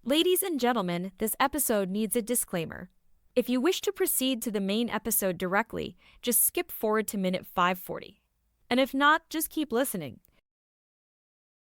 Ladies and gentlemen, this episode needs a disclaimer. If you wish to proceed to the main episode directly, just skip forward to minute 540. And if not, just keep listening.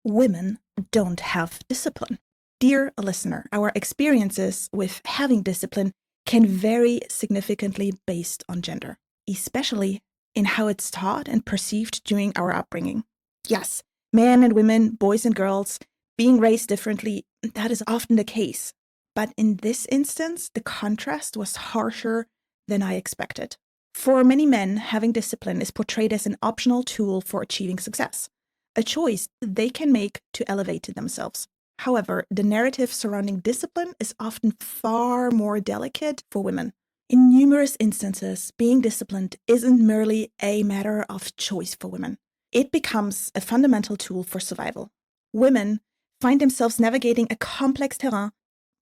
Women don't have discipline. Dear listener, our experiences with having discipline can vary significantly based on gender, especially in how it's taught and perceived during our upbringing. Yes, men and women, boys and girls, being raised differently, that is often the case. But in this instance, the contrast was harsher than I expected. For many men, having discipline is portrayed as an optional tool for achieving success, a choice they can make to elevate themselves. However, the narrative surrounding discipline is often far more delicate for women. In numerous instances, being disciplined isn't merely a matter of choice for women. It becomes a fundamental tool for survival. Women find themselves navigating a complex terrain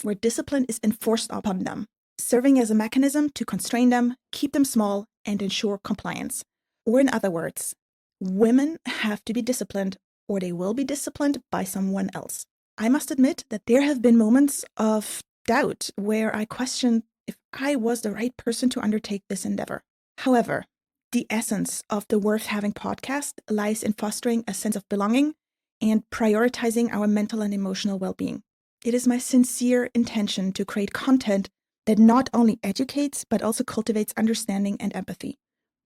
where discipline is enforced upon them, serving as a mechanism to constrain them, keep them small, and ensure compliance. Or in other words, women have to be disciplined or they will be disciplined by someone else. I must admit that there have been moments of doubt where I questioned if I was the right person to undertake this endeavor. However, the essence of the Worth Having podcast lies in fostering a sense of belonging and prioritizing our mental and emotional well-being. It is my sincere intention to create content that not only educates, but also cultivates understanding and empathy,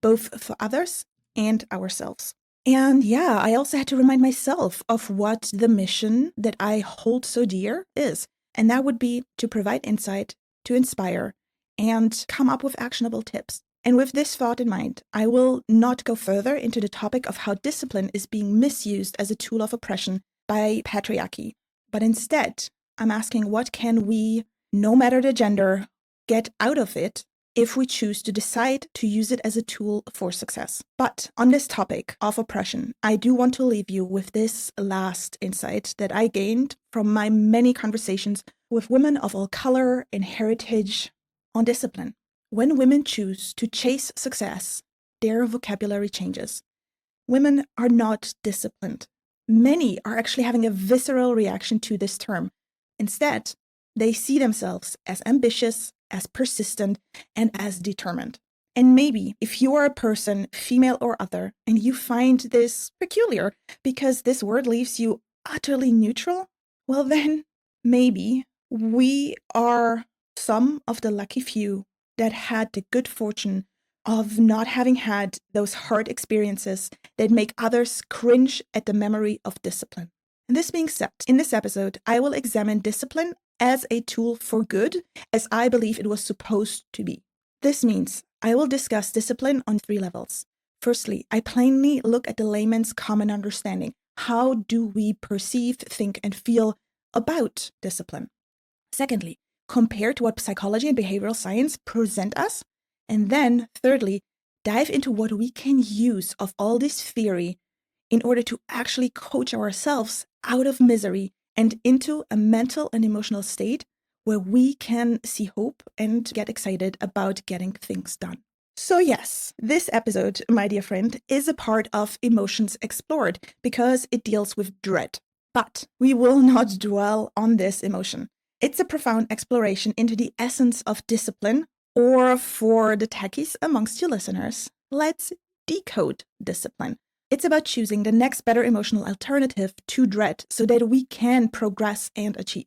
both for others and ourselves. And yeah, I also had to remind myself of what the mission that I hold so dear is. And that would be to provide insight, to inspire, and come up with actionable tips. And with this thought in mind, I will not go further into the topic of how discipline is being misused as a tool of oppression by patriarchy. But instead, I'm asking what can we, no matter the gender, get out of it if we choose to decide to use it as a tool for success. But on this topic of oppression, I do want to leave you with this last insight that I gained from my many conversations with women of all color and heritage on discipline. When women choose to chase success, their vocabulary changes. Women are not disciplined. Many are actually having a visceral reaction to this term. Instead, they see themselves as ambitious, as persistent, and as determined. And maybe if you are a person, female or other, and you find this peculiar because this word leaves you utterly neutral, well then, maybe we are some of the lucky few that had the good fortune of not having had those hard experiences that make others cringe at the memory of discipline. And this being said, in this episode, I will examine discipline as a tool for good, as I believe it was supposed to be. This means I will discuss discipline on 3 levels. Firstly, I plainly look at the layman's common understanding. How do we perceive, think, and feel about discipline? Secondly, compare to what psychology and behavioral science present us. And then, thirdly, dive into what we can use of all this theory in order to actually coach ourselves out of misery and into a mental and emotional state where we can see hope and get excited about getting things done. So yes, this episode, my dear friend, is a part of Emotions Explored because it deals with dread. But we will not dwell on this emotion. It's a profound exploration into the essence of discipline, or for the techies amongst you listeners, let's decode discipline. It's about choosing the next better emotional alternative to dread so that we can progress and achieve.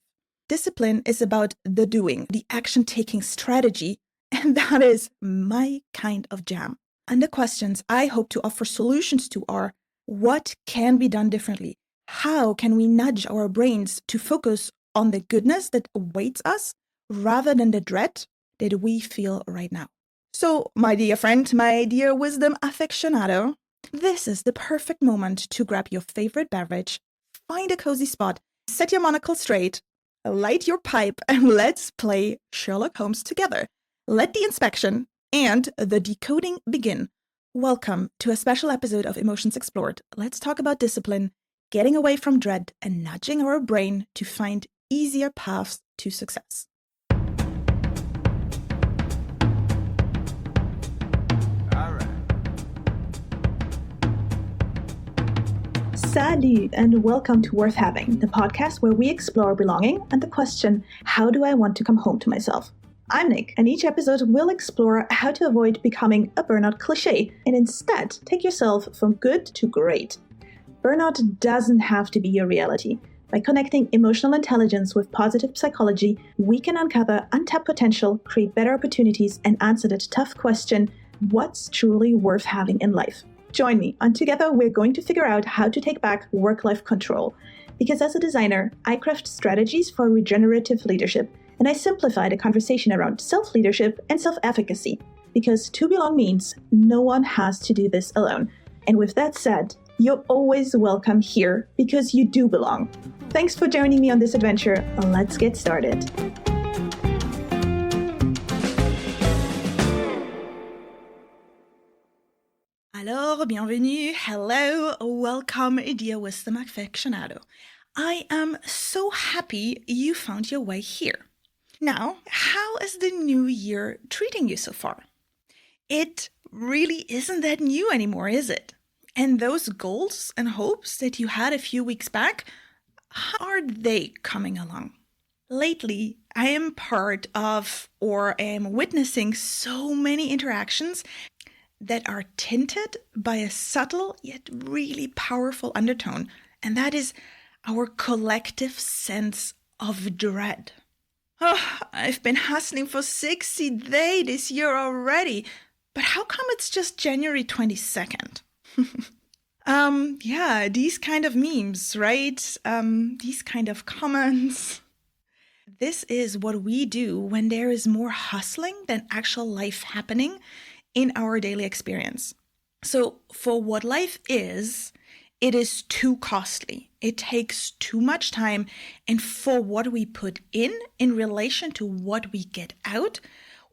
Discipline is about the doing, the action-taking strategy, and that is my kind of jam. And the questions I hope to offer solutions to are, what can be done differently? How can we nudge our brains to focus on the goodness that awaits us rather than the dread that we feel right now? So, my dear friend, my dear wisdom aficionado, this is the perfect moment to grab your favorite beverage, find a cozy spot, set your monocle straight, light your pipe, and let's play Sherlock Holmes together. Let the inspection and the decoding begin. Welcome to a special episode of Emotions Explored. Let's talk about discipline, getting away from dread, and nudging our brain to find easier paths to success. Salut and welcome to Worth Having, the podcast where we explore belonging and the question, how do I want to come home to myself? I'm Nick, and each episode will explore how to avoid becoming a burnout cliche and instead take yourself from good to great. Burnout doesn't have to be your reality. By connecting emotional intelligence with positive psychology, we can uncover untapped potential, create better opportunities, and answer the tough question, what's truly worth having in life? Join me, and together we're going to figure out how to take back work-life control. Because as a designer, I craft strategies for regenerative leadership, and I simplify the conversation around self-leadership and self-efficacy. Because to belong means no one has to do this alone. And with that said, you're always welcome here because you do belong. Thanks for joining me on this adventure. Let's get started. Alors, bienvenue, hello, welcome, dear wisdom aficionado. I am so happy you found your way here. Now, how is the new year treating you so far? It really isn't that new anymore, is it? And those goals and hopes that you had a few weeks back, how are they coming along? Lately, I am part of or am witnessing so many interactions that are tinted by a subtle yet really powerful undertone, and that is our collective sense of dread. Oh, I've been hustling for 60 days this year already, but how come it's just January 22nd? These kind of memes, right? These kind of comments. This is what we do when there is more hustling than actual life happening in our daily experience. So for what life is, it is too costly. It takes too much time. And for what we put in relation to what we get out,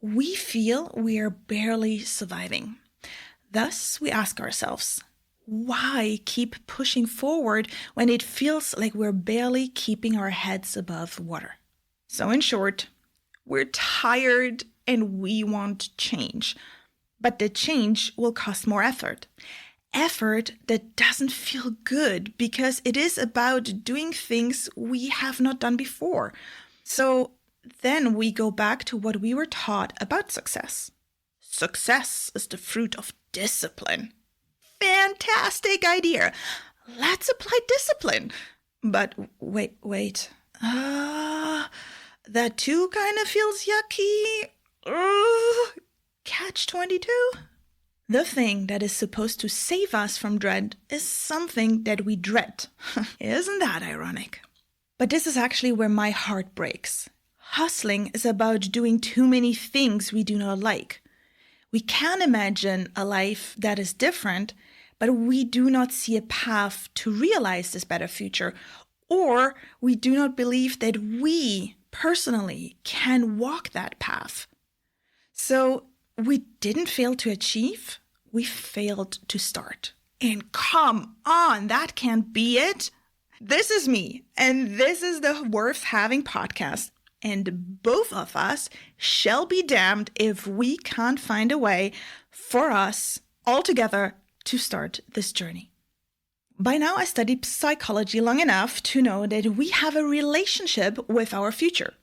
we feel we are barely surviving. Thus, we ask ourselves, why keep pushing forward when it feels like we're barely keeping our heads above water? So in short, we're tired and we want change. But the change will cost more effort. Effort that doesn't feel good because it is about doing things we have not done before. So then we go back to what we were taught about success. Success is the fruit of discipline. Fantastic idea. Let's apply discipline. But wait. That too kind of feels yucky. Catch-22? The thing that is supposed to save us from dread is something that we dread. Isn't that ironic? But this is actually where my heart breaks. Hustling is about doing too many things we do not like. We can imagine a life that is different, but we do not see a path to realize this better future, or we do not believe that we personally can walk that path. So we didn't fail to achieve, we failed to start. And come on, that can't be it. This is me, and this is the Worth Having podcast. And both of us shall be damned if we can't find a way for us all together to start this journey. By now, I studied psychology long enough to know that we have a relationship with our future.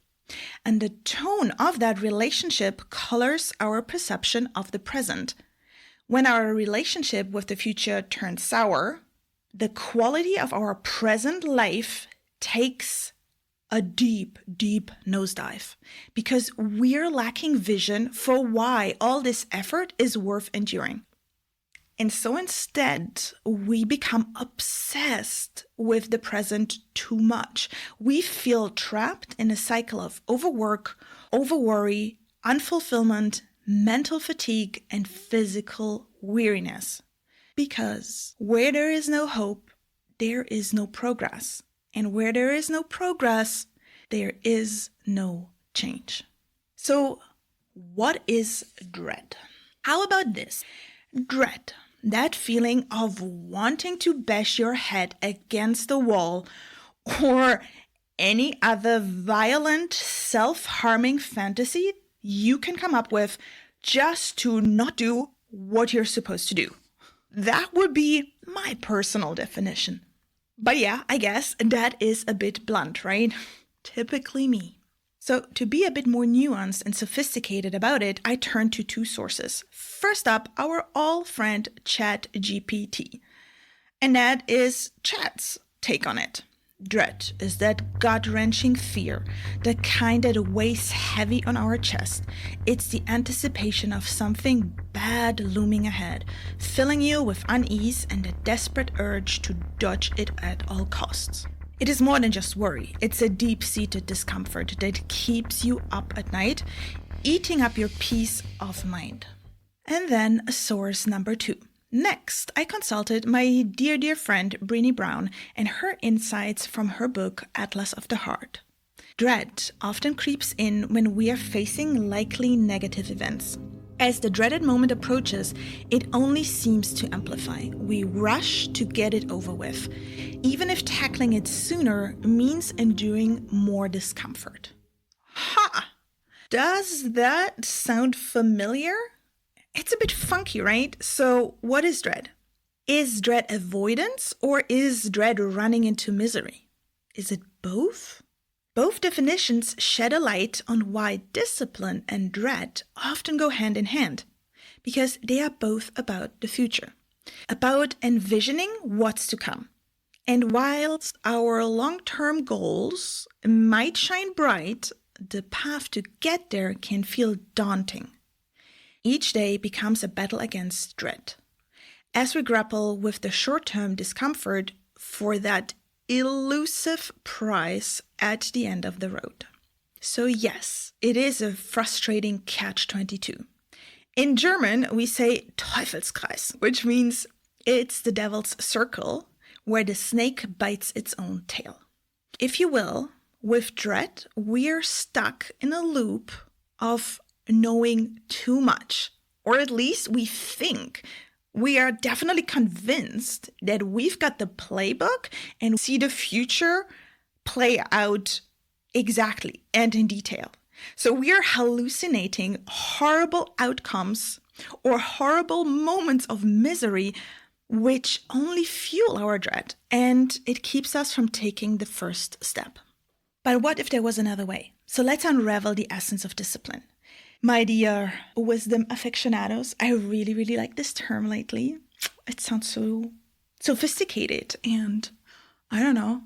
And the tone of that relationship colors our perception of the present. When our relationship with the future turns sour, the quality of our present life takes a deep nosedive because we're lacking vision for why all this effort is worth enduring. And so instead, we become obsessed with the present too much. We feel trapped in a cycle of overwork, overworry, unfulfillment, mental fatigue, and physical weariness. Because where there is no hope, there is no progress. And where there is no progress, there is no change. So, what is dread? How about this? Dread. That feeling of wanting to bash your head against the wall or any other violent, self-harming fantasy you can come up with just to not do what you're supposed to do. That would be my personal definition. But yeah, I guess that is a bit blunt, right? Typically me. So to be a bit more nuanced and sophisticated about it, I turn to two sources. First up, our old friend ChatGPT. And that is Chat's take on it. Dread is that gut-wrenching fear, the kind that weighs heavy on our chest. It's the anticipation of something bad looming ahead, filling you with unease and a desperate urge to dodge it at all costs. It is more than just worry. It's a deep-seated discomfort that keeps you up at night, eating up your peace of mind. And then source number 2. Next, I consulted my dear friend Brené Brown and her insights from her book Atlas of the Heart. Dread often creeps in when we are facing likely negative events. As the dreaded moment approaches, it only seems to amplify. We rush to get it over with, even if tackling it sooner means enduring more discomfort. Ha! Does that sound familiar? It's a bit funky, right? So what is dread? Is dread avoidance or is dread running into misery? Is it both? Both definitions shed a light on why discipline and dread often go hand in hand, because they are both about the future, about envisioning what's to come. And whilst our long-term goals might shine bright, the path to get there can feel daunting. Each day becomes a battle against dread, as we grapple with the short-term discomfort for that elusive prize at the end of the road. So yes, it is a frustrating catch-22. In German, we say Teufelskreis, which means it's the devil's circle where the snake bites its own tail. If you will, with dread, we're stuck in a loop of knowing too much, or at least we think. We are definitely convinced that we've got the playbook and see the future play out exactly and in detail. So we are hallucinating horrible outcomes or horrible moments of misery, which only fuel our dread, and it keeps us from taking the first step. But what if there was another way? So let's unravel the essence of discipline. My dear wisdom aficionados, I really like this term lately. It sounds so sophisticated and I don't know,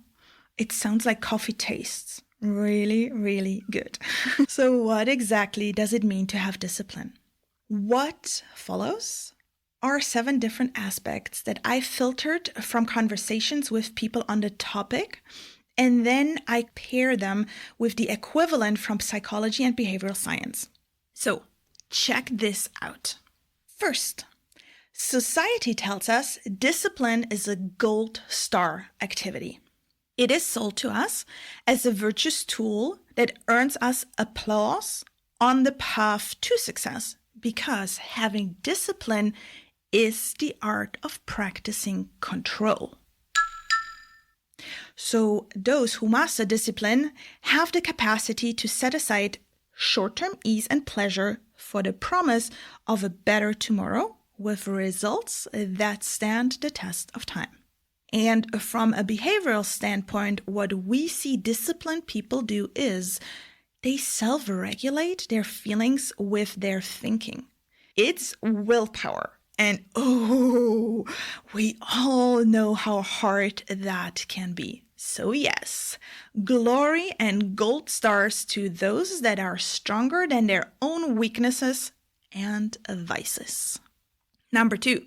it sounds like coffee tastes really good. So what exactly does it mean to have discipline? What follows are 7 different aspects that I filtered from conversations with people on the topic, and then I pair them with the equivalent from psychology and behavioral science. So, check this out. First, society tells us discipline is a gold star activity. It is sold to us as a virtuous tool that earns us applause on the path to success, because having discipline is the art of practicing control. So, those who master discipline have the capacity to set aside short-term ease and pleasure for the promise of a better tomorrow with results that stand the test of time. And from a behavioral standpoint, what we see disciplined people do is they self-regulate their feelings with their thinking. It's willpower. And we all know how hard that can be. So yes, glory and gold stars to those that are stronger than their own weaknesses and vices. Number 2,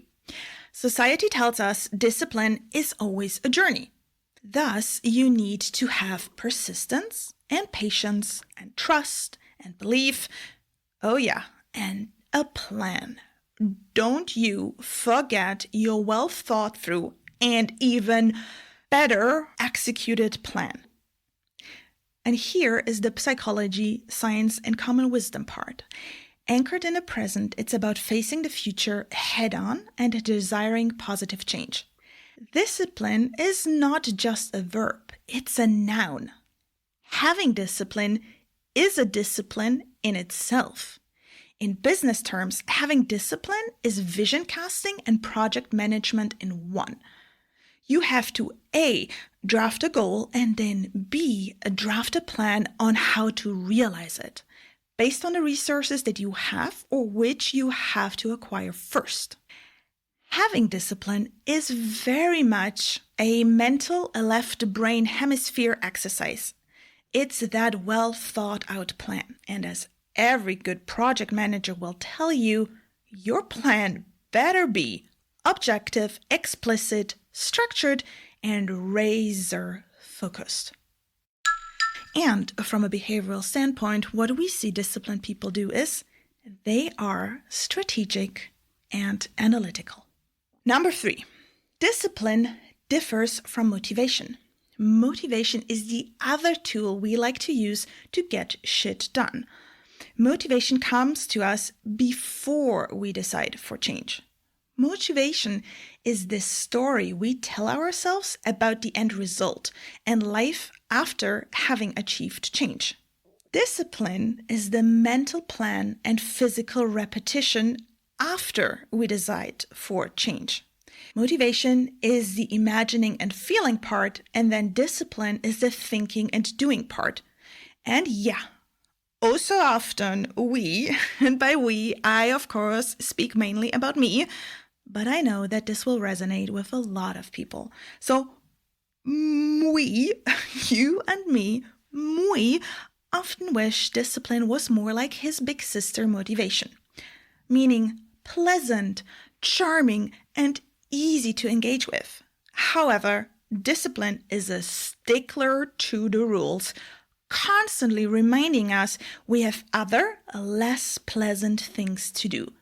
society tells us discipline is always a journey. Thus, you need to have persistence and patience and trust and belief. Oh yeah, and a plan. Don't you forget your well thought through and even better executed plan. And here is the psychology, science, and common wisdom part. Anchored in the present, it's about facing the future head on and desiring positive change. Discipline is not just a verb, it's a noun. Having discipline is a discipline in itself. In business terms, having discipline is vision casting and project management in one. You have to A, draft a goal, and then B, draft a plan on how to realize it, based on the resources that you have or which you have to acquire first. Having discipline is very much a mental left brain hemisphere exercise. It's that well thought out plan. And as every good project manager will tell you, your plan better be objective, explicit, structured, and razor focused. And from a behavioral standpoint, what we see disciplined people do is they are strategic and analytical. Number 3, discipline differs from motivation. Motivation is the other tool we like to use to get shit done. Motivation comes to us before we decide for change. Motivation is this story we tell ourselves about the end result and life after having achieved change. Discipline is the mental plan and physical repetition after we decide for change. Motivation is the imagining and feeling part, and then discipline is the thinking and doing part. And yeah, oh so often we, and by we, I of course speak mainly about me, but I know that this will resonate with a lot of people. So we, you and me, we often wish discipline was more like his big sister motivation, meaning pleasant, charming, and easy to engage with. However, discipline is a stickler to the rules, constantly reminding us we have other, less pleasant things to do.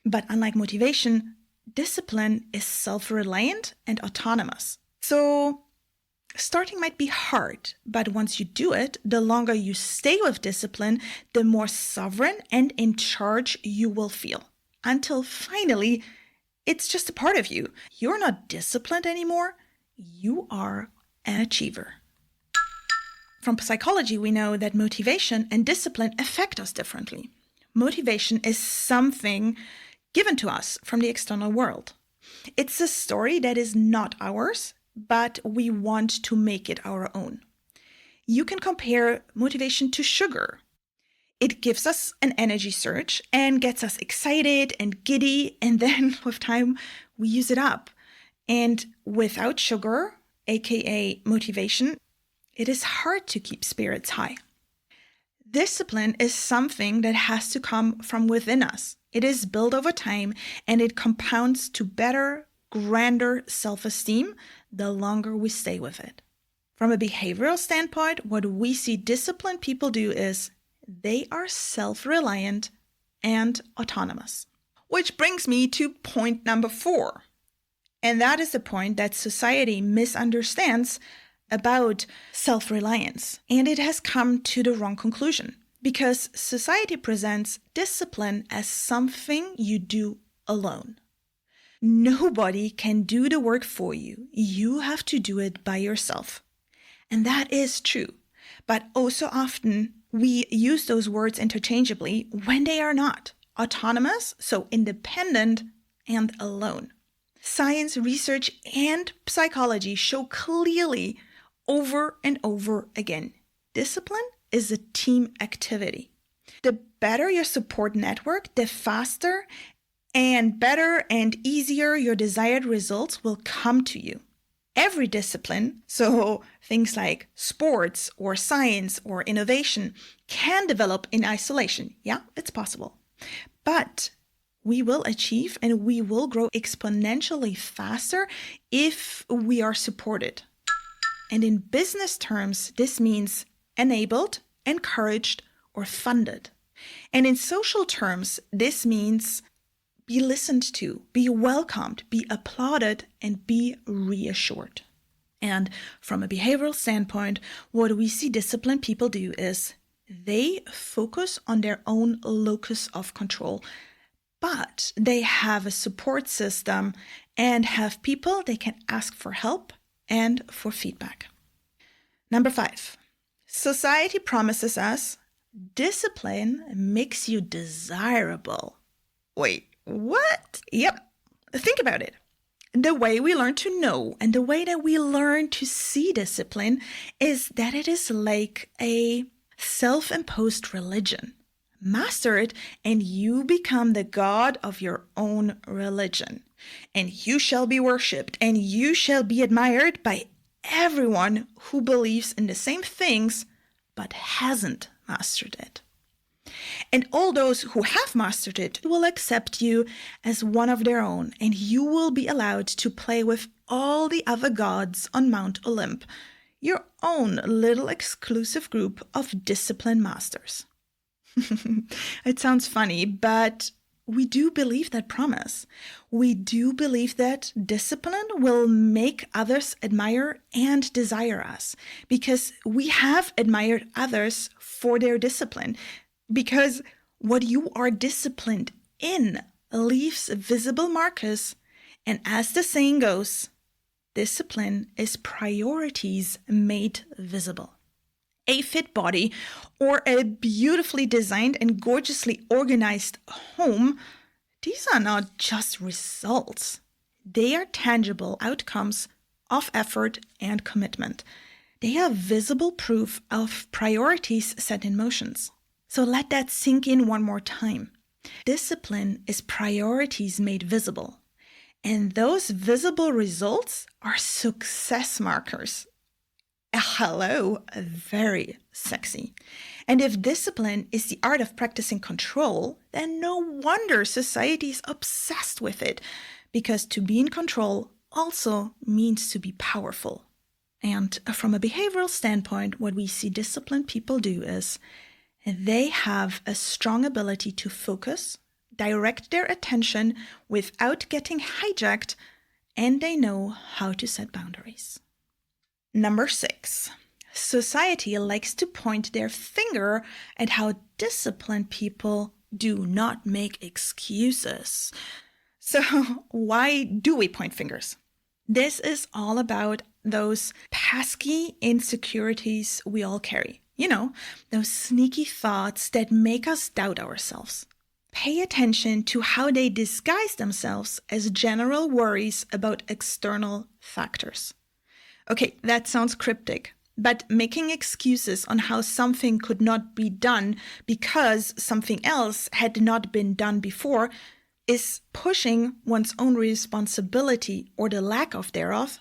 But unlike motivation, discipline is self-reliant and autonomous. So starting might be hard, but once you do it, the longer you stay with discipline, the more sovereign and in charge you will feel. Until finally, it's just a part of you. You're not disciplined anymore. You are an achiever. From psychology, we know that motivation and discipline affect us differently. Motivation is something given to us from the external world. It's a story that is not ours, but we want to make it our own. You can compare motivation to sugar. It gives us an energy surge and gets us excited and giddy, and then with time, we use it up. And without sugar, aka motivation, it is hard to keep spirits high. Discipline is something that has to come from within us. It is built over time, and it compounds to better, grander self-esteem the longer we stay with it. From a behavioral standpoint, what we see disciplined people do is they are self-reliant and autonomous. Which brings me to point number 4. And that is the point that society misunderstands about self-reliance. And it has come to the wrong conclusion, because society presents discipline as something you do alone. Nobody can do the work for you. You have to do it by yourself. And that is true. But also often we use those words interchangeably when they are not. Autonomous, so independent, and alone. Science, research, and psychology show clearly over and over again, discipline is a team activity. The better your support network, the faster and better and easier your desired results will come to you. Every discipline, so things like sports or science or innovation, can develop in isolation. Yeah, it's possible. But we will achieve and we will grow exponentially faster if we are supported. And in business terms, this means enabled, encouraged, or funded. And in social terms, this means be listened to, be welcomed, be applauded, and be reassured. And from a behavioral standpoint, what we see disciplined people do is they focus on their own locus of control, but they have a support system and have people they can ask for help and for feedback. Number 5, society promises us discipline makes you desirable. Wait, what? Yep, think about it. The way we learn to know and the way that we learn to see discipline is that it is like a self-imposed religion. Master it and you become the god of your own religion. And you shall be worshipped and you shall be admired by everyone who believes in the same things but hasn't mastered it. And all those who have mastered it will accept you as one of their own, and you will be allowed to play with all the other gods on Mount Olymp, your own little exclusive group of discipline masters. It sounds funny, but we do believe that promise. We do believe that discipline will make others admire and desire us, because we have admired others for their discipline. Because what you are disciplined in leaves visible markers, and as the saying goes, discipline is priorities made visible. A fit body or a beautifully designed and gorgeously organized home, these are not just results. They are tangible outcomes of effort and commitment. They are visible proof of priorities set in motions. So let that sink in one more time. Discipline is priorities made visible. And those visible results are success markers. Hello, very sexy. And if discipline is the art of practicing control, then no wonder society is obsessed with it, because to be in control also means to be powerful. And from a behavioral standpoint, what we see disciplined people do is they have a strong ability to focus, direct their attention without getting hijacked, and they know how to set boundaries. Number 6, society likes to point their finger at how disciplined people do not make excuses. So why do we point fingers? This is all about those pesky insecurities we all carry. You know, those sneaky thoughts that make us doubt ourselves. Pay attention to how they disguise themselves as general worries about external factors. Okay, that sounds cryptic, but making excuses on how something could not be done because something else had not been done before is pushing one's own responsibility or the lack of thereof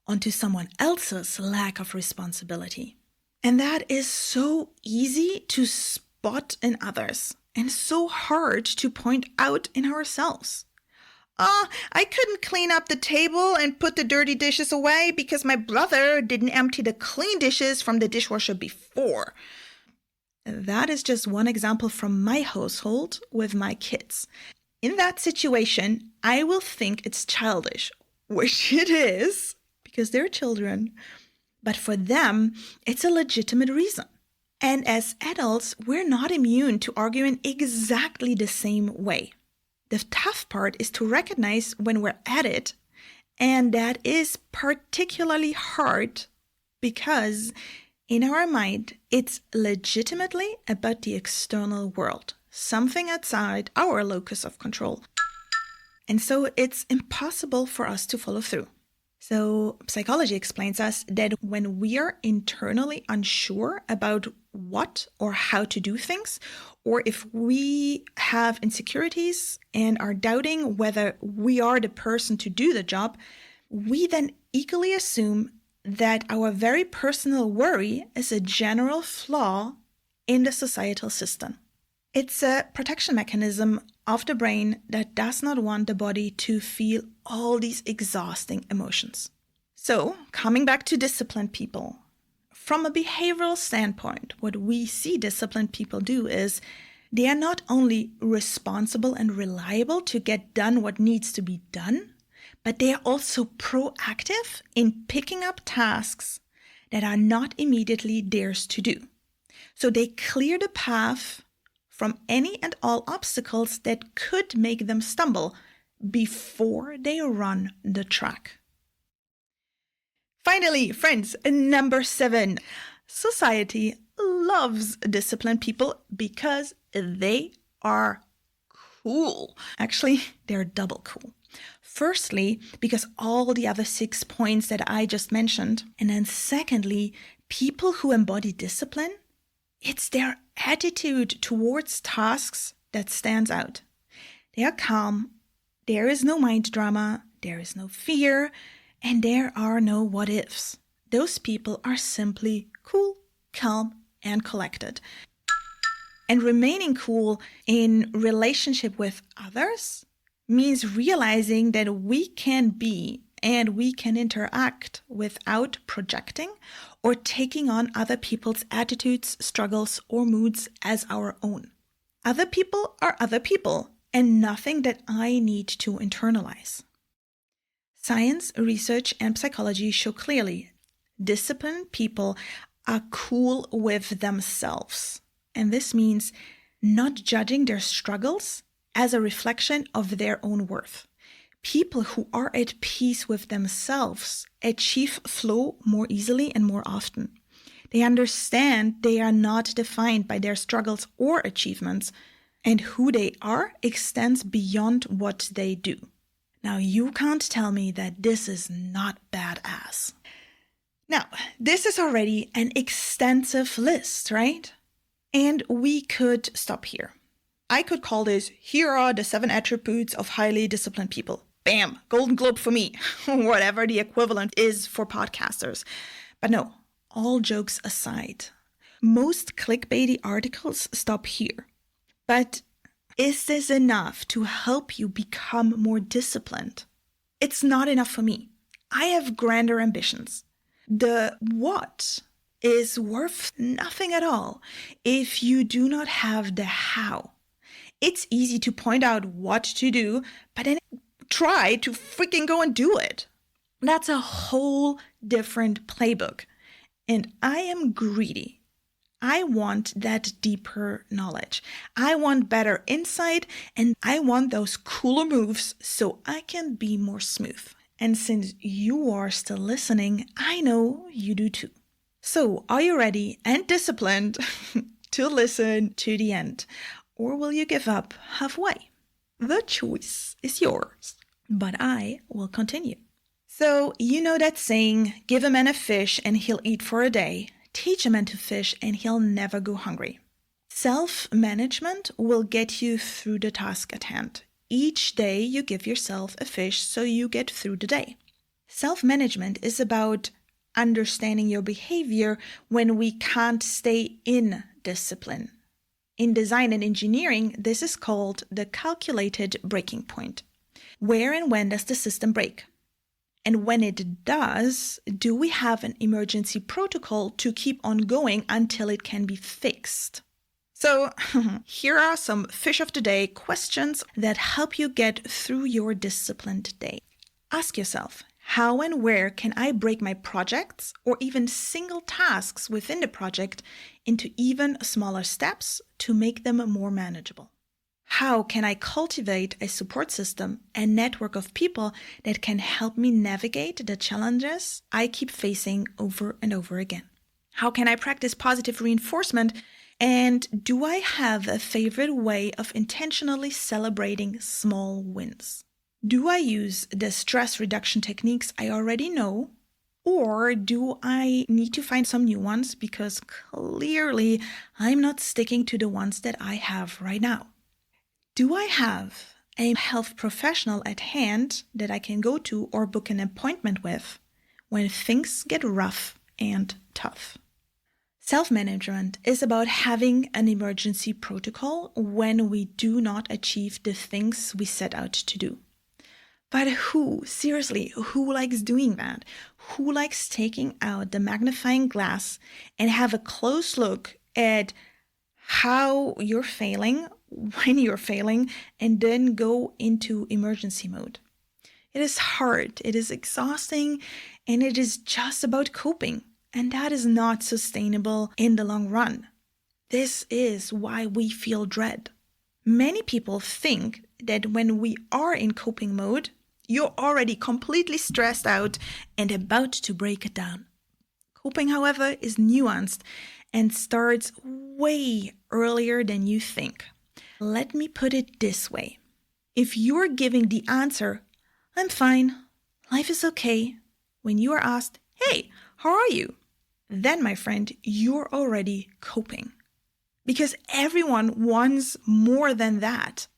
onto someone else's lack of responsibility. And that is so easy to spot in others and so hard to point out in ourselves. I couldn't clean up the table and put the dirty dishes away because my brother didn't empty the clean dishes from the dishwasher before. That is just one example from my household with my kids. In that situation, I will think it's childish, which it is, because they're children. But for them, it's a legitimate reason. And as adults, we're not immune to arguing exactly the same way. The tough part is to recognize when we're at it, and that is particularly hard because in our mind, it's legitimately about the external world, something outside our locus of control. And so it's impossible for us to follow through. So psychology explains us that when we are internally unsure about what or how to do things, or if we have insecurities and are doubting whether we are the person to do the job, we then eagerly assume that our very personal worry is a general flaw in the societal system. It's a protection mechanism of the brain that does not want the body to feel all these exhausting emotions. So, coming back to disciplined people, from a behavioral standpoint, what we see disciplined people do is they are not only responsible and reliable to get done what needs to be done, but they are also proactive in picking up tasks that are not immediately theirs to do. So they clear the path from any and all obstacles that could make them stumble before they run the track. Finally, friends, number 7, society loves disciplined people because they are cool. Actually, they're double cool. Firstly, because all the other 6 points that I just mentioned. And then secondly, people who embody discipline, it's their attitude towards tasks that stands out. They are calm, there is no mind drama, there is no fear, and there are no what ifs. Those people are simply cool, calm, and collected. And remaining cool in relationship with others means realizing that we can be and we can interact without projecting or taking on other people's attitudes, struggles, or moods as our own. Other people are other people and nothing that I need to internalize. Science, research, and psychology show clearly disciplined people are cool with themselves. And this means not judging their struggles as a reflection of their own worth. People who are at peace with themselves achieve flow more easily and more often. They understand they are not defined by their struggles or achievements, and who they are extends beyond what they do. Now, you can't tell me that this is not badass. Now, this is already an extensive list, right? And we could stop here. I could call this, here are the 7 attributes of highly disciplined people. Bam, Golden Globe for me, whatever the equivalent is for podcasters. But no, all jokes aside, most clickbaity articles stop here. But is this enough to help you become more disciplined? It's not enough for me. I have grander ambitions. The what is worth nothing at all if you do not have the how. It's easy to point out what to do, but then try to freaking go and do it. That's a whole different playbook. And I am greedy. I want that deeper knowledge. I want better insight, and I want those cooler moves so I can be more smooth. And since you are still listening, I know you do too. So, are you ready and disciplined to listen to the end? Or will you give up halfway? The choice is yours, but I will continue. So, you know that saying, give a man a fish and he'll eat for a day. Teach a man to fish and he'll never go hungry. Self-management will get you through the task at hand. Each day you give yourself a fish so you get through the day. Self-management is about understanding your behavior when we can't stay in discipline. In design and engineering, this is called the calculated breaking point. Where and when does the system break? And when it does, do we have an emergency protocol to keep on going until it can be fixed? So here are some fish of the day questions that help you get through your disciplined day. Ask yourself, how and where can I break my projects or even single tasks within the project into even smaller steps to make them more manageable? How can I cultivate a support system, a network of people that can help me navigate the challenges I keep facing over and over again? How can I practice positive reinforcement? And do I have a favorite way of intentionally celebrating small wins? Do I use the stress reduction techniques I already know? Or do I need to find some new ones because clearly I'm not sticking to the ones that I have right now? Do I have a health professional at hand that I can go to or book an appointment with when things get rough and tough? Self-management is about having an emergency protocol when we do not achieve the things we set out to do. But seriously, who likes doing that? Who likes taking out the magnifying glass and have a close look at how you're failing, when you're failing, and then go into emergency mode? It is hard, it is exhausting, and it is just about coping. And that is not sustainable in the long run. This is why we feel dread. Many people think that when we are in coping mode, you're already completely stressed out and about to break it down. Coping, however, is nuanced and starts way earlier than you think. Let me put it this way. If you're giving the answer, I'm fine. Life is okay. When you are asked, hey, how are you? Then, my friend, you're already coping. Because everyone wants more than that.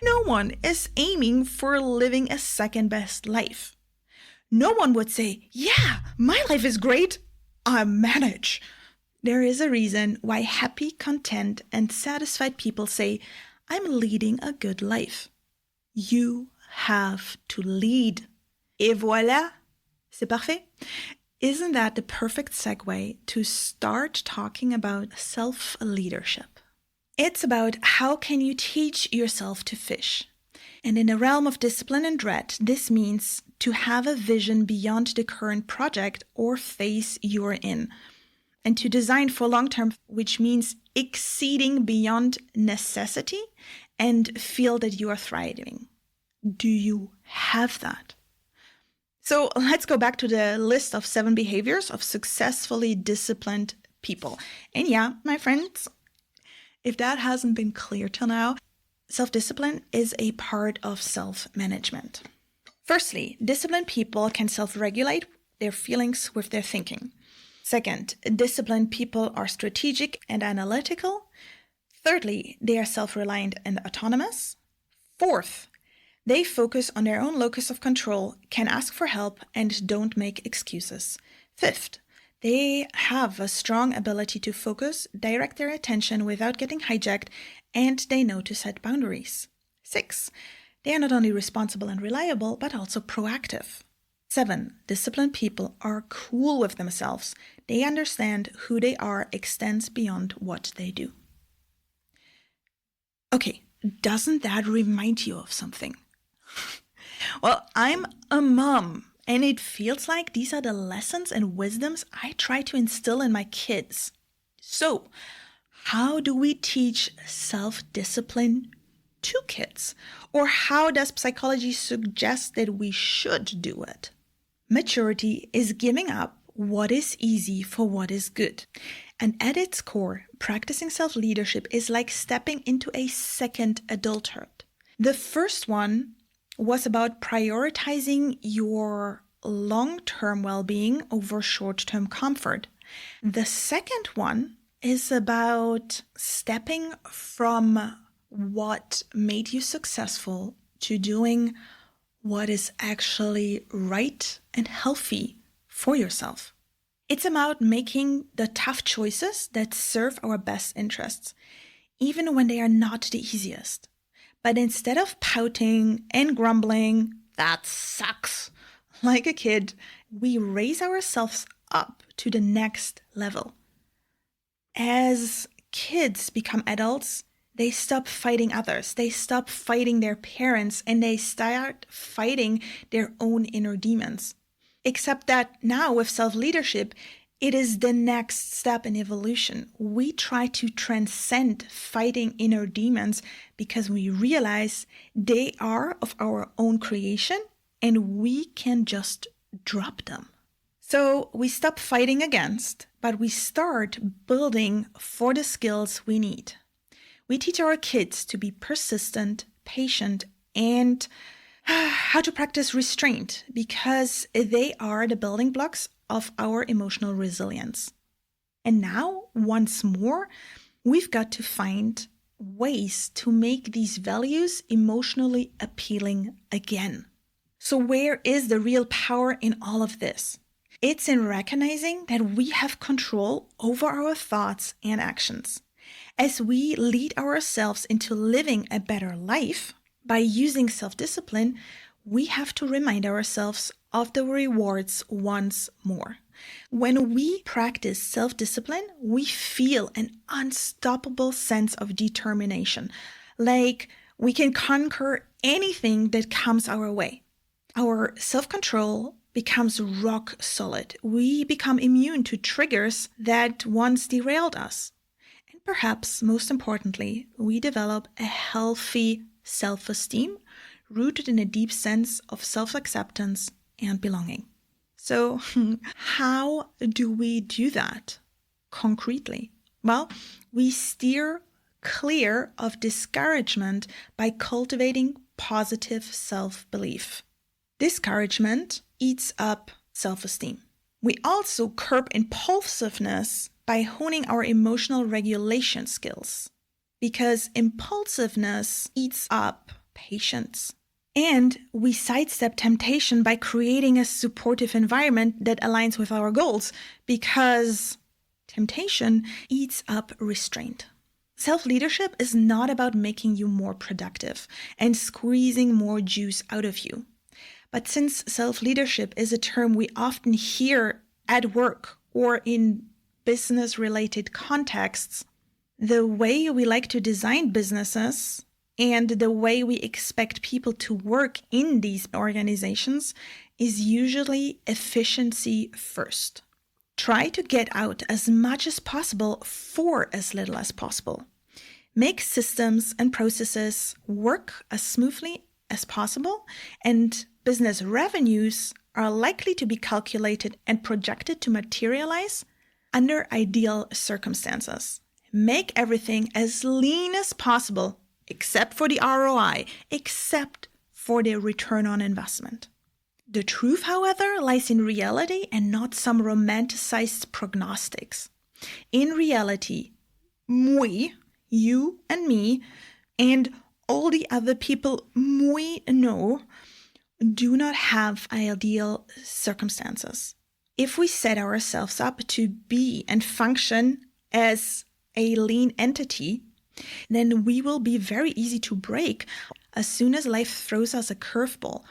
No one is aiming for living a second best life. No one would say, yeah, my life is great. I manage. There is a reason why happy, content, and satisfied people say, I'm leading a good life. You have to lead. Et voilà, c'est parfait. Isn't that the perfect segue to start talking about self-leadership? It's about how can you teach yourself to fish. And in the realm of discipline and dread, this means to have a vision beyond the current project or phase you're in. And to design for long term, which means exceeding beyond necessity and feel that you are thriving. Do you have that? So let's go back to the list of 7 behaviors of successfully disciplined people. And yeah, my friends, if that hasn't been clear till now, self-discipline is a part of self-management. Firstly, disciplined people can self-regulate their feelings with their thinking. Second, disciplined people are strategic and analytical. Thirdly, they are self-reliant and autonomous. Fourth, they focus on their own locus of control, can ask for help, and don't make excuses. Fifth, they have a strong ability to focus, direct their attention without getting hijacked, and they know to set boundaries. 6, they are not only responsible and reliable, but also proactive. 7, disciplined people are cool with themselves. They understand who they are extends beyond what they do. Okay, doesn't that remind you of something? Well, I'm a mom, and it feels like these are the lessons and wisdoms I try to instill in my kids. So, how do we teach self-discipline to kids? Or how does psychology suggest that we should do it? Maturity is giving up what is easy for what is good. And at its core, practicing self-leadership is like stepping into a second adulthood. The first one was about prioritizing your long-term well-being over short-term comfort. The second one is about stepping from what made you successful to doing what is actually right and healthy for yourself. It's about making the tough choices that serve our best interests, even when they are not the easiest. But instead of pouting and grumbling, that sucks, like a kid, we raise ourselves up to the next level. As kids become adults, they stop fighting others, they stop fighting their parents, and they start fighting their own inner demons. Except that now with self-leadership, it is the next step in evolution. We try to transcend fighting inner demons because we realize they are of our own creation and we can just drop them. So we stop fighting against, but we start building for the skills we need. We teach our kids to be persistent, patient, and how to practice restraint because they are the building blocks of our emotional resilience. And now, once more, we've got to find ways to make these values emotionally appealing again. So where is the real power in all of this? It's in recognizing that we have control over our thoughts and actions. As we lead ourselves into living a better life by using self-discipline, we have to remind ourselves of the rewards once more. When we practice self-discipline, we feel an unstoppable sense of determination, like we can conquer anything that comes our way. Our self-control becomes rock solid. We become immune to triggers that once derailed us. And perhaps most importantly, we develop a healthy self-esteem rooted in a deep sense of self-acceptance and belonging. So how do we do that concretely? Well, we steer clear of discouragement by cultivating positive self-belief. Discouragement eats up self-esteem. We also curb impulsiveness by honing our emotional regulation skills, because impulsiveness eats up patience. And we sidestep temptation by creating a supportive environment that aligns with our goals, because temptation eats up restraint. Self-leadership is not about making you more productive and squeezing more juice out of you. But since self-leadership is a term we often hear at work or in business-related contexts, the way we like to design businesses and the way we expect people to work in these organizations is usually efficiency first. Try to get out as much as possible for as little as possible. Make systems and processes work as smoothly as possible, and business revenues are likely to be calculated and projected to materialize under ideal circumstances. Make everything as lean as possible, except for the ROI, except for the return on investment. The truth, however, lies in reality and not some romanticized prognostics. In reality, we, you and me, and all the other people we know, do not have ideal circumstances. If we set ourselves up to be and function as a lean entity, then we will be very easy to break as soon as life throws us a curveball.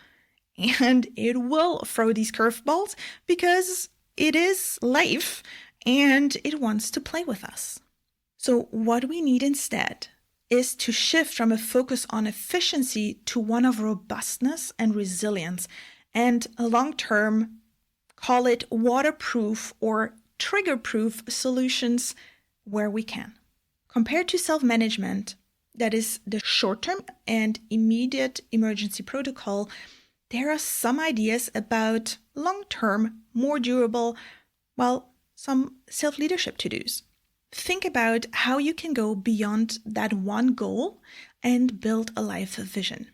And it will throw these curveballs because it is life and it wants to play with us. So what we need instead is to shift from a focus on efficiency to one of robustness and resilience, and long-term, call it waterproof or trigger-proof solutions where we can. Compared to self-management, that is the short-term and immediate emergency protocol, there are some ideas about long-term, more durable, some self-leadership to-dos. Think about how you can go beyond that one goal and build a life vision.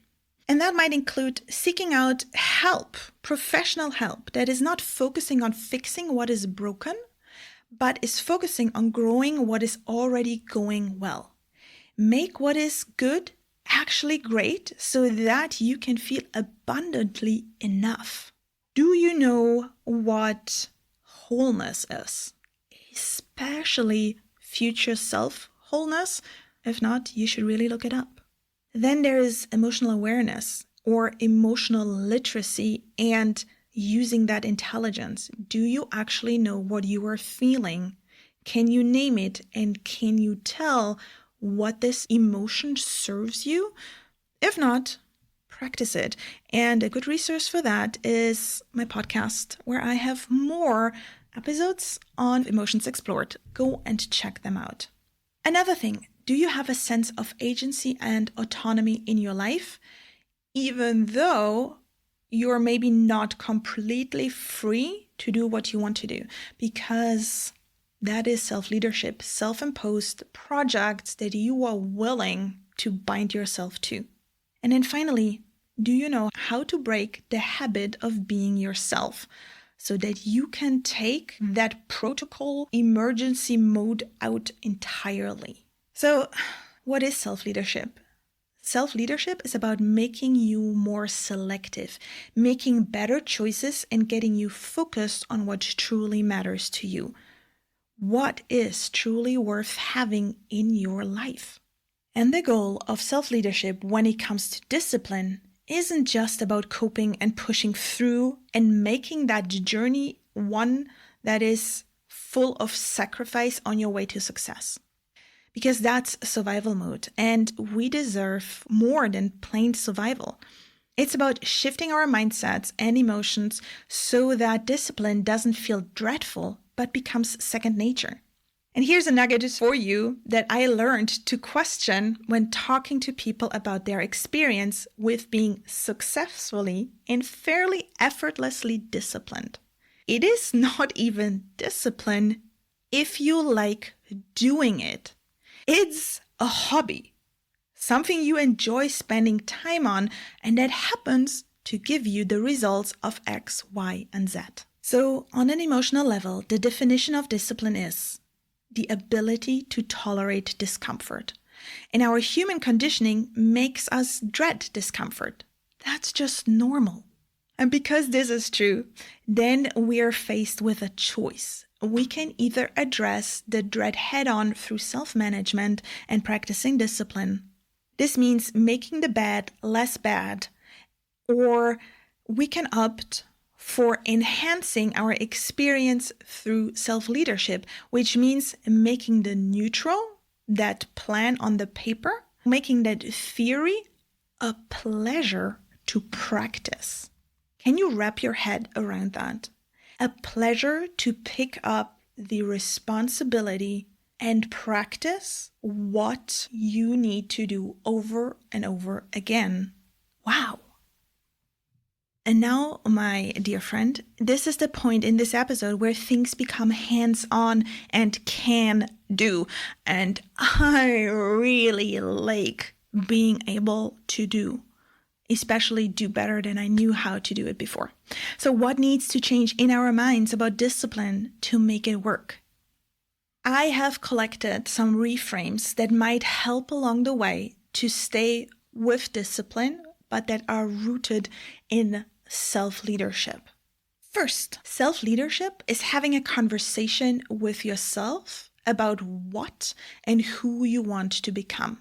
And that might include seeking out help, professional help that is not focusing on fixing what is broken, but is focusing on growing what is already going well. Make what is good actually great so that you can feel abundantly enough. Do you know what wholeness is? Especially future self wholeness? If not, you should really look it up. Then there is emotional awareness or emotional literacy and using that intelligence. Do you actually know what you are feeling? Can you name it? And can you tell what this emotion serves you? If not, practice it. And a good resource for that is my podcast, where I have more episodes on emotions explored. Go and check them out. Another thing, do you have a sense of agency and autonomy in your life, even though you're maybe not completely free to do what you want to do? Because that is self-leadership, self-imposed projects that you are willing to bind yourself to. And then finally, do you know how to break the habit of being yourself so that you can take that protocol emergency mode out entirely? So, what is self-leadership? Self-leadership is about making you more selective, making better choices, and getting you focused on what truly matters to you. What is truly worth having in your life? And the goal of self-leadership when it comes to discipline isn't just about coping and pushing through and making that journey one that is full of sacrifice on your way to success. Because that's survival mode, and we deserve more than plain survival. It's about shifting our mindsets and emotions so that discipline doesn't feel dreadful, but becomes second nature. And here's a nugget for you that I learned to question when talking to people about their experience with being successfully and fairly effortlessly disciplined. It is not even discipline if you like doing it. It's a hobby, something you enjoy spending time on, and that happens to give you the results of X, Y, and Z. So on an emotional level, the definition of discipline is the ability to tolerate discomfort. And our human conditioning makes us dread discomfort. That's just normal. And because this is true, then we are faced with a choice. We can either address the dread head-on through self-management and practicing discipline. This means making the bad less bad, or we can opt for enhancing our experience through self-leadership, which means making the neutral, that plan on the paper, making that theory a pleasure to practice. Can you wrap your head around that? A pleasure to pick up the responsibility and practice what you need to do over and over again. Wow. And now, my dear friend, this is the point in this episode where things become hands-on and can do. And I really like being able to do, especially do better than I knew how to do it before. So what needs to change in our minds about discipline to make it work? I have collected some reframes that might help along the way to stay with discipline, but that are rooted in self-leadership. First, self-leadership is having a conversation with yourself about what and who you want to become.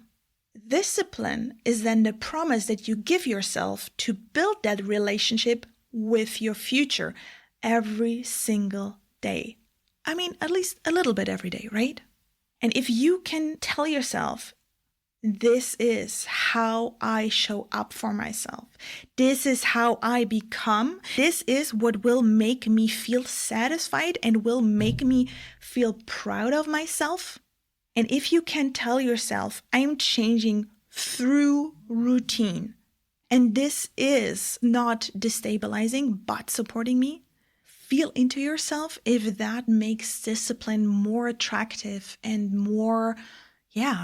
Discipline is then the promise that you give yourself to build that relationship with your future every single day. I mean, at least a little bit every day, right? And if you can tell yourself, this is how I show up for myself. This is how I become. This is what will make me feel satisfied and will make me feel proud of myself. And if you can tell yourself, I'm changing through routine, and this is not destabilizing, but supporting me, feel into yourself if that makes discipline more attractive and more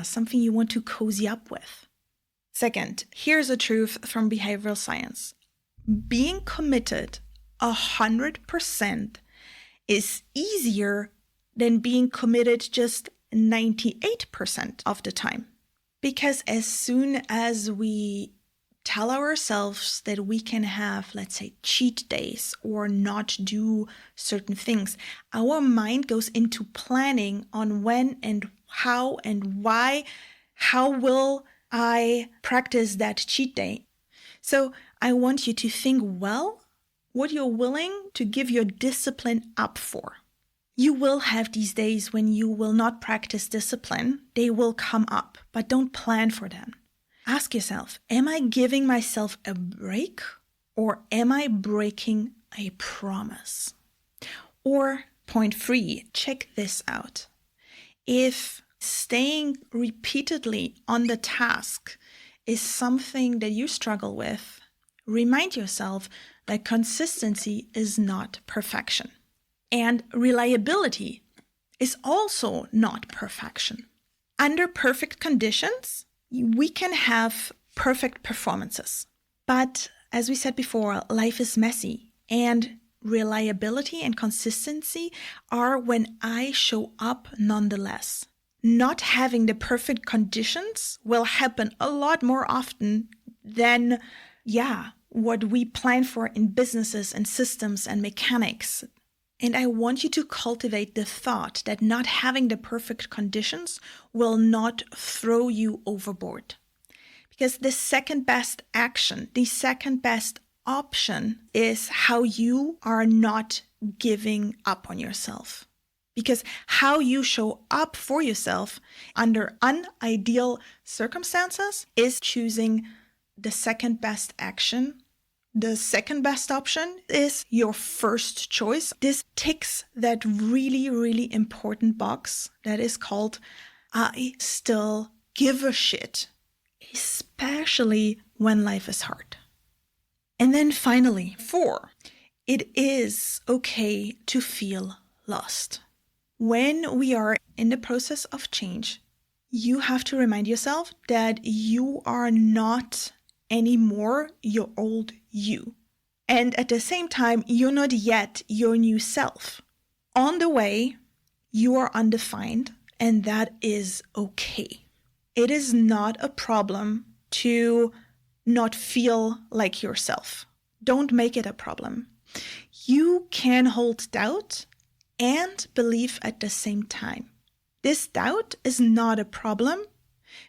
something you want to cozy up with. Second, here's a truth from behavioral science. Being committed 100% is easier than being committed just 98% of the time. Because as soon as we tell ourselves that we can have, let's say, cheat days or not do certain things, our mind goes into planning on when and how and why, how will I practice that cheat day? So I want you to think well what you're willing to give your discipline up for. You will have these days when you will not practice discipline. They will come up, but don't plan for them. Ask yourself, am I giving myself a break or am I breaking a promise? Or point 3, check this out. If staying repeatedly on the task is something that you struggle with, remind yourself that consistency is not perfection. And reliability is also not perfection. Under perfect conditions, we can have perfect performances. But as we said before, life is messy, and reliability and consistency are when I show up nonetheless. Not having the perfect conditions will happen a lot more often than, what we plan for in businesses and systems and mechanics. And I want you to cultivate the thought that not having the perfect conditions will not throw you overboard. Because the second best action, the second best option is how you are not giving up on yourself. Because how you show up for yourself under unideal circumstances is choosing the second best action. The second best option is your first choice. This ticks that really, really important box that is called I still give a shit, especially when life is hard. And then finally, 4, it is okay to feel lost. When we are in the process of change, you have to remind yourself that you are not anymore your old you. And at the same time, you're not yet your new self. On the way, you are undefined, and that is okay. It is not a problem to not feel like yourself. Don't make it a problem. You can hold doubt and belief at the same time. This doubt is not a problem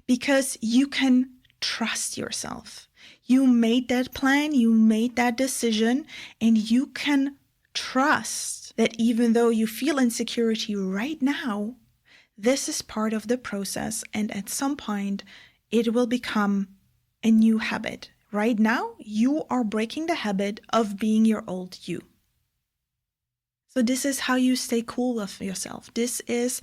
because you can trust yourself. You made that plan, you made that decision, and you can trust that even though you feel insecurity right now, this is part of the process, and at some point, it will become a new habit. Right now, you are breaking the habit of being your old you. So this is how you stay cool with yourself. This is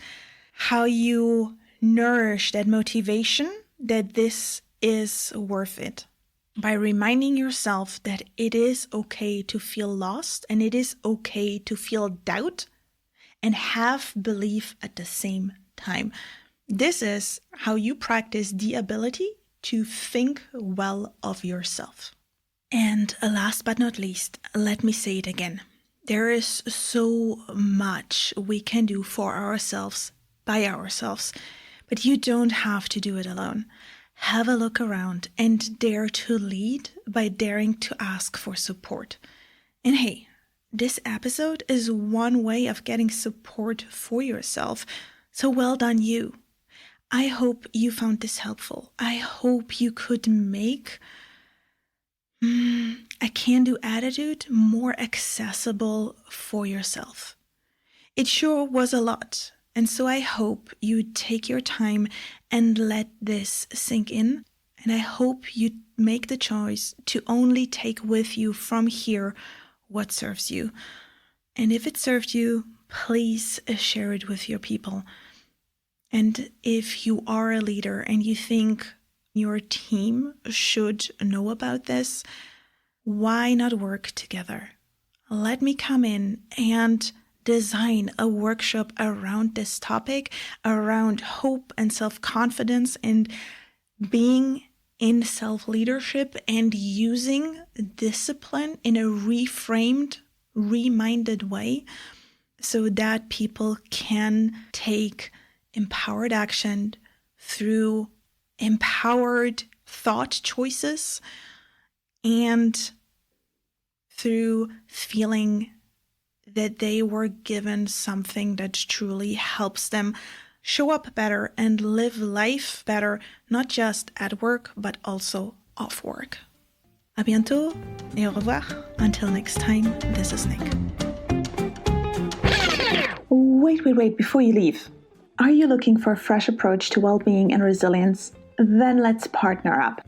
how you nourish that motivation that this is worth it. By reminding yourself that it is okay to feel lost and it is okay to feel doubt and have belief at the same time. This is how you practice the ability to think well of yourself. And last but not least, let me say it again. There is so much we can do for ourselves, by ourselves, but you don't have to do it alone. Have a look around and dare to lead by daring to ask for support. And hey, this episode is one way of getting support for yourself. So well done you. I hope you found this helpful. I hope you could make a can-do attitude more accessible for yourself. It sure was a lot. And so I hope you take your time and let this sink in. And I hope you make the choice to only take with you from here what serves you. And if it served you, please share it with your people. And if you are a leader and you think your team should know about this, why not work together? Let me come in and design a workshop around this topic, around hope and self-confidence and being in self-leadership and using discipline in a reframed, reminded way so that people can take empowered action through empowered thought choices and through feeling that they were given something that truly helps them show up better and live life better, not just at work, but also off work. À bientôt et au revoir. Until next time, this is Nick. Wait, before you leave. Are you looking for a fresh approach to well-being and resilience? Then let's partner up.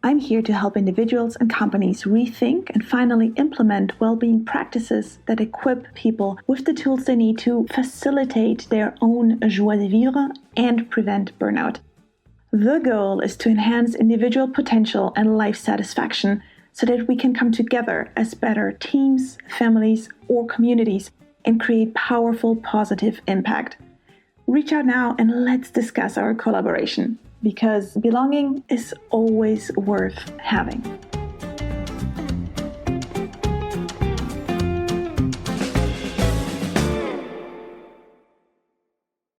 I'm here to help individuals and companies rethink and finally implement well-being practices that equip people with the tools they need to facilitate their own joie de vivre and prevent burnout. The goal is to enhance individual potential and life satisfaction so that we can come together as better teams, families, or communities and create powerful, positive impact. Reach out now and let's discuss our collaboration, because belonging is always worth having.